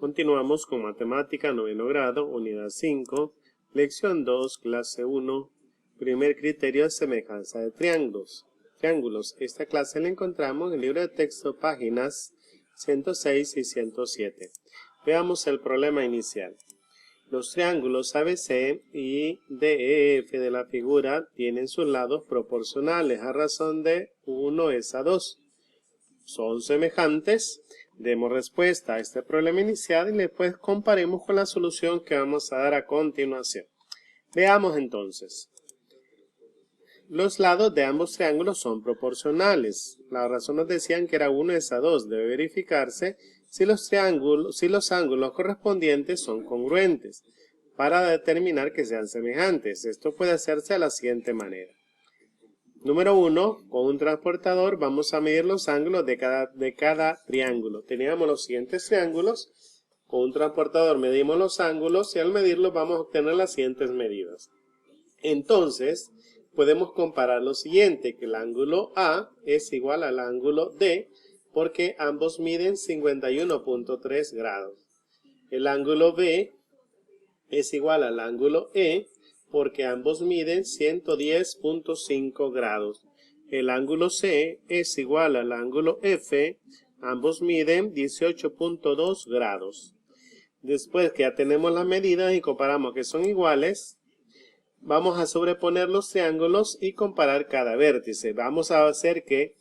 Continuamos con Matemática, noveno grado, unidad 5, lección 2, clase 1, primer criterio de semejanza de triángulos. Esta clase la encontramos en el libro de texto, páginas 106 y 107. Veamos el problema inicial. Los triángulos ABC y DEF de la figura tienen sus lados proporcionales a razón de 1:2. Son semejantes. Demos respuesta a este problema inicial y después comparemos con la solución que vamos a dar a continuación. Veamos entonces. Los lados de ambos triángulos son proporcionales. La razón nos decían que era 1:2. Debe verificarse si los ángulos correspondientes son congruentes para determinar que sean semejantes. Esto puede hacerse de la siguiente manera. Número 1, con un transportador vamos a medir los ángulos de cada triángulo. Teníamos los siguientes triángulos. Con un transportador medimos los ángulos y al medirlos vamos a obtener las siguientes medidas. Entonces, podemos comparar lo siguiente, que el ángulo A es igual al ángulo D porque ambos miden 51.3 grados. El ángulo B es igual al ángulo E porque ambos miden 110.5 grados. El ángulo C es igual al ángulo F, ambos miden 18.2 grados. Después que ya tenemos las medidas y comparamos que son iguales, vamos a sobreponer los triángulos y comparar cada vértice. Vamos a hacer que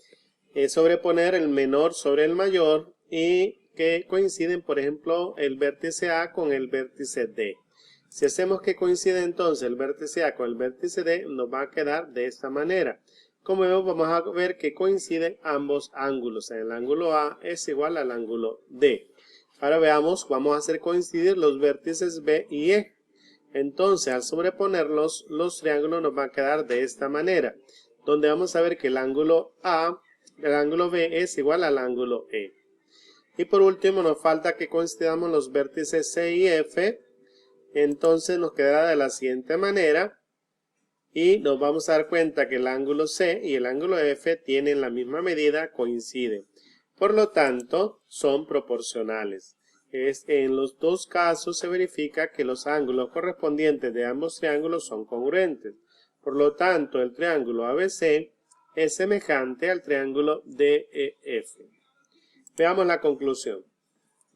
sobreponer el menor sobre el mayor y que coinciden, por ejemplo, el vértice A con el vértice D. Si hacemos que coincida entonces el vértice A con el vértice D, nos va a quedar de esta manera. Como vemos, vamos a ver que coinciden ambos ángulos. El ángulo A es igual al ángulo D. Ahora veamos, vamos a hacer coincidir los vértices B y E. Entonces, al sobreponerlos, los triángulos nos van a quedar de esta manera, donde vamos a ver que el ángulo B es igual al ángulo E. Y por último, nos falta que coincidamos los vértices C y F. Entonces nos quedará de la siguiente manera y nos vamos a dar cuenta que el ángulo C y el ángulo F tienen la misma medida, coinciden. Por lo tanto, son proporcionales. En los dos casos se verifica que los ángulos correspondientes de ambos triángulos son congruentes. Por lo tanto, el triángulo ABC es semejante al triángulo DEF. Veamos la conclusión.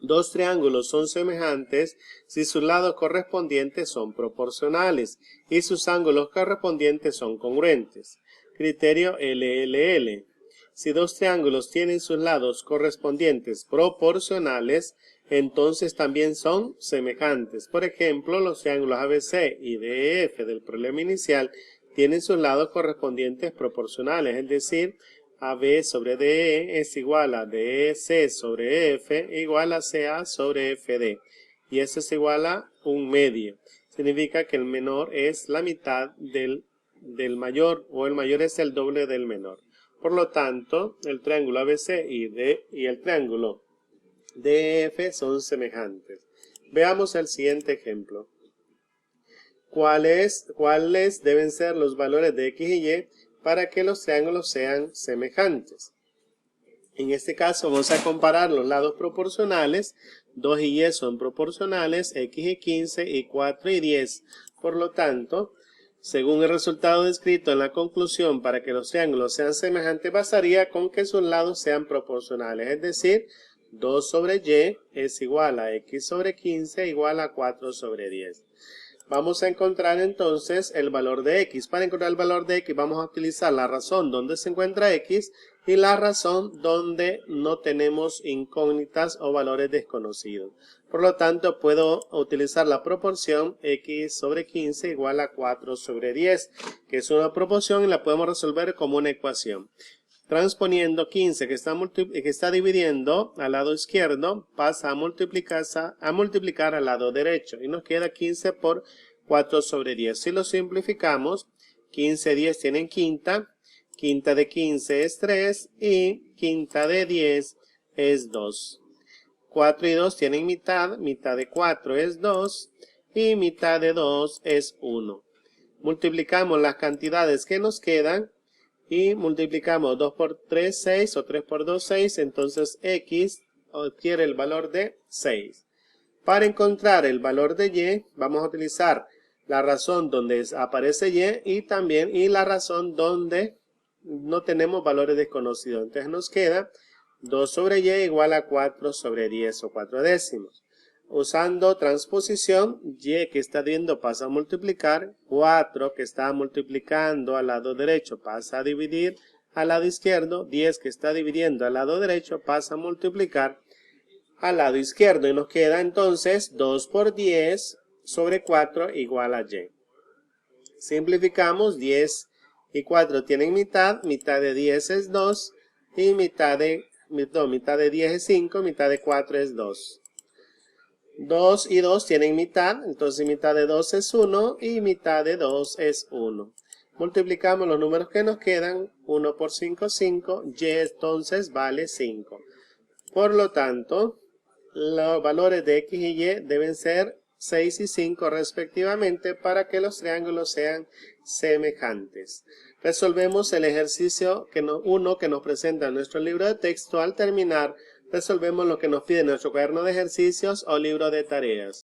Dos triángulos son semejantes si sus lados correspondientes son proporcionales y sus ángulos correspondientes son congruentes. Criterio LLL. Si dos triángulos tienen sus lados correspondientes proporcionales, entonces también son semejantes. Por ejemplo, los triángulos ABC y DEF del problema inicial tienen sus lados correspondientes proporcionales, es decir, AB sobre DE es igual a DEC sobre EF igual a CA sobre FD. Y eso es igual a un medio. Significa que el menor es la mitad del mayor o el mayor es el doble del menor. Por lo tanto, el triángulo ABC y el triángulo DEF son semejantes. Veamos el siguiente ejemplo. ¿Cuáles deben ser los valores de X y Y para que los triángulos sean semejantes? En este caso vamos a comparar los lados proporcionales. 2 y Y son proporcionales, X y 15 y 4 y 10. Por lo tanto, según el resultado descrito en la conclusión, para que los triángulos sean semejantes, bastaría con que sus lados sean proporcionales. Es decir, 2 sobre Y es igual a X sobre 15 igual a 4 sobre 10. Vamos a encontrar entonces el valor de X. Para encontrar el valor de X vamos a utilizar la razón donde se encuentra X y la razón donde no tenemos incógnitas o valores desconocidos. Por lo tanto, puedo utilizar la proporción X sobre 15 igual a 4 sobre 10, que es una proporción y la podemos resolver como una ecuación. Transponiendo 15 que está dividiendo al lado izquierdo, pasa a multiplicar al lado derecho. Y nos queda 15 por 4 sobre 10. Si lo simplificamos, 15 y 10 tienen quinta. Quinta de 15 es 3 y quinta de 10 es 2. 4 y 2 tienen mitad. Mitad de 4 es 2 y mitad de 2 es 1. Multiplicamos las cantidades que nos quedan. Y multiplicamos 2 por 3, 6 o 3 por 2, 6. Entonces X adquiere el valor de 6. Para encontrar el valor de y, vamos a utilizar la razón donde aparece y también la razón donde no tenemos valores desconocidos. Entonces nos queda 2 sobre y igual a 4 sobre 10 o 4 décimos. Usando transposición, y que está dividiendo pasa a multiplicar, 4 que está multiplicando al lado derecho pasa a dividir al lado izquierdo, 10 que está dividiendo al lado derecho pasa a multiplicar al lado izquierdo. Y nos queda entonces 2 por 10 sobre 4 igual a y. Simplificamos, 10 y 4 tienen mitad, mitad de 10 es 2 y mitad de 10 es 5, mitad de 4 es 2. 2 y 2 tienen mitad, entonces mitad de 2 es 1 y mitad de 2 es 1. Multiplicamos los números que nos quedan, 1 por 5, 5, y entonces vale 5. Por lo tanto, los valores de x y y deben ser 6 y 5 respectivamente para que los triángulos sean semejantes. Resolvemos el ejercicio 1 que nos presenta nuestro libro de texto. Al terminar, resolvemos lo que nos pide nuestro cuaderno de ejercicios o libro de tareas.